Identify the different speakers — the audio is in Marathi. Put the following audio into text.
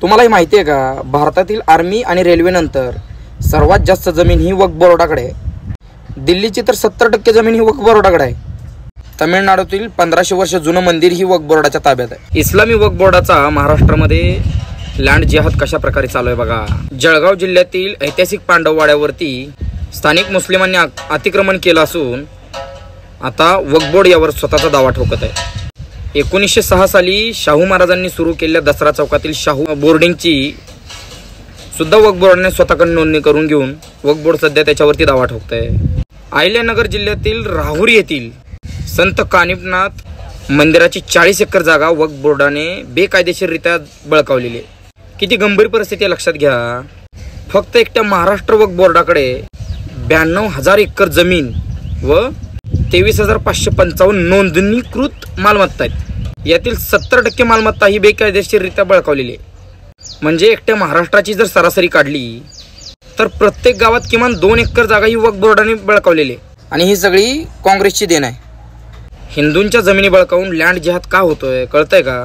Speaker 1: तुम्हालाही माहिती आहे का, भारतातील आर्मी आणि रेल्वेनंतर सर्वात जास्त जमीन ही वक्फ बोर्डाकडे आहे। दिल्लीची तर 70% जमीन ही वक्फ बोर्डाकडे आहे। तमिळनाडूतील 1500 वर्ष जुनं मंदिर ही वक्फ बोर्डाच्या ताब्यात आहे। इस्लामी वक्फ बोर्डाचा महाराष्ट्रामध्ये लँड जिहाद कशा प्रकारे चालू आहे बघा। जळगाव जिल्ह्यातील ऐतिहासिक पांडववाड्यावरती स्थानिक मुस्लिमांनी अतिक्रमण केलं असून आता वक्फ बोर्ड यावर स्वतःचा दावा ठोकत आहे। 1906 साली शाहू महाराजांनी सुरू केलेल्या दसरा चौकातील शाहू बोर्डिंगची सुद्धा वक्फ बोर्डाने स्वतःकडे नोंदणी करून घेऊन वक्फ बोर्ड सध्या त्याच्यावरती दावा ठोकत आहे। अहिल्यानगर जिल्ह्यातील राहुरी येथील संत कानिफनाथ मंदिराची 40 एकर जागा वक्फ बोर्डाने बेकायदेशीररित्या बळकावलेली आहे। किती गंभीर परिस्थिती आहे लक्षात घ्या। फक्त एकट्या महाराष्ट्र वक्फ बोर्डाकडे 92,000 एकर जमीन व 23,555 नोंदणीकृत मालमत्ता आहेत। यातील 70% मालमत्ता ही बेकायदेशीररित्या बळकावलेली आहे। म्हणजे एकट्या महाराष्ट्राची जर सरासरी काढली तर प्रत्येक गावात किमान 2 एकर जागा ही वक्फ बोर्डाने बळकावलेली आहे आणि ही सगळी काँग्रेसची देण आहे। हिंदूंच्या जमिनी बळकावून लँड जिहाद का होतोय कळतंय का?